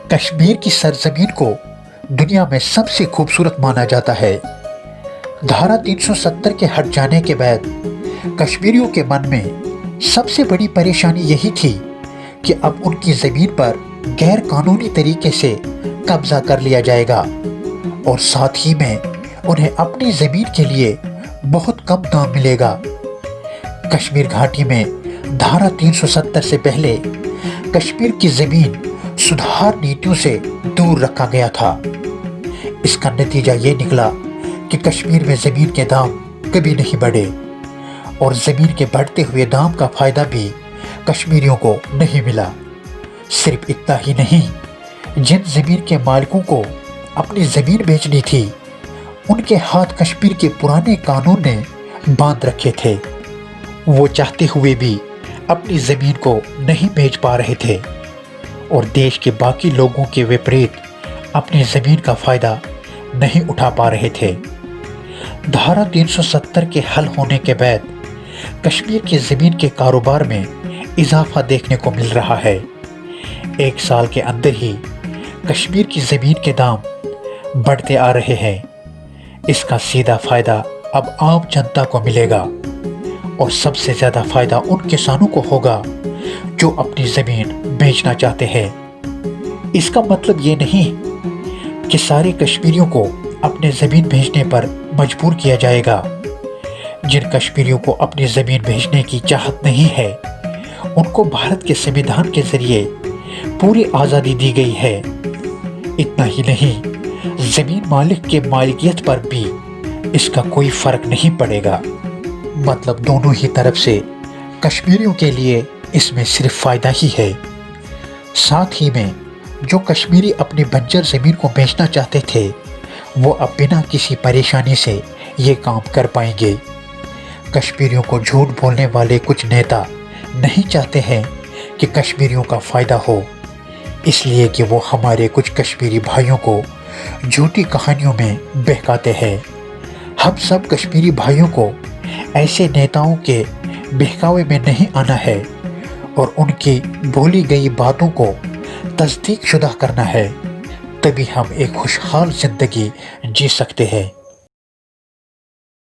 کشمیر کی سرزمین کو دنیا میں سب سے خوبصورت مانا جاتا ہے۔ دھارا 370 کے ہٹ جانے کے بعد کشمیریوں کے من میں سب سے بڑی پریشانی یہی تھی کہ اب ان کی زمین پر غیر قانونی طریقے سے قبضہ کر لیا جائے گا اور ساتھ ہی میں انہیں اپنی زمین کے لیے بہت کم دام ملے گا۔ کشمیر گھاٹی میں دھارا 370 سے پہلے کشمیر کی زمین سدھار نیتیوں سے دور رکھا گیا تھا۔ اس کا نتیجہ یہ نکلا کہ کشمیر میں زمین کے دام کبھی نہیں بڑھے اور زمین کے بڑھتے ہوئے دام کا فائدہ بھی کشمیریوں کو نہیں ملا۔ صرف اتنا ہی نہیں، جن زمین کے مالکوں کو اپنی زمین بیچنی تھی ان کے ہاتھ کشمیر کے پرانے قانون نے باندھ رکھے تھے۔ وہ چاہتے ہوئے بھی اپنی زمین کو نہیں بیچ پا رہے تھے اور دیش کے باقی لوگوں کے وپریت اپنی زمین کا فائدہ نہیں اٹھا پا رہے تھے۔ دھارا 370 کے حل ہونے کے بعد کشمیر کی زمین کے کاروبار میں اضافہ دیکھنے کو مل رہا ہے۔ ایک سال کے اندر ہی کشمیر کی زمین کے دام بڑھتے آ رہے ہیں۔ اس کا سیدھا فائدہ اب عام جنتا کو ملے گا اور سب سے زیادہ فائدہ ان کسانوں کو ہوگا جو اپنی زمین بیچنا چاہتے ہیں۔ اس کا مطلب یہ نہیں کہ سارے کشمیریوں کو اپنے زمین بھیجنے پر مجبور کیا جائے گا۔ جن کشمیریوں کو اپنی زمین بھیجنے کی چاہت نہیں ہے ان کو بھارت کے سمویدھان کے ذریعے پوری آزادی دی گئی ہے۔ اتنا ہی نہیں، زمین مالک کے مالکیت پر بھی اس کا کوئی فرق نہیں پڑے گا۔ مطلب دونوں ہی طرف سے کشمیریوں کے لیے اس میں صرف فائدہ ہی ہے۔ ساتھ ہی میں جو کشمیری اپنی بنجر زمین کو بیچنا چاہتے تھے وہ اب بنا کسی پریشانی سے یہ کام کر پائیں گے۔ کشمیریوں کو جھوٹ بولنے والے کچھ نیتا نہیں چاہتے ہیں کہ کشمیریوں کا فائدہ ہو، اس لیے کہ وہ ہمارے کچھ کشمیری بھائیوں کو جھوٹی کہانیوں میں بہکاتے ہیں۔ ہم سب کشمیری بھائیوں کو ایسے نیتاؤں کے بہکاوے میں نہیں آنا ہے اور ان کی بولی گئی باتوں کو تصدیق شدہ کرنا ہے، تبھی ہم ایک خوشحال زندگی جی سکتے ہیں۔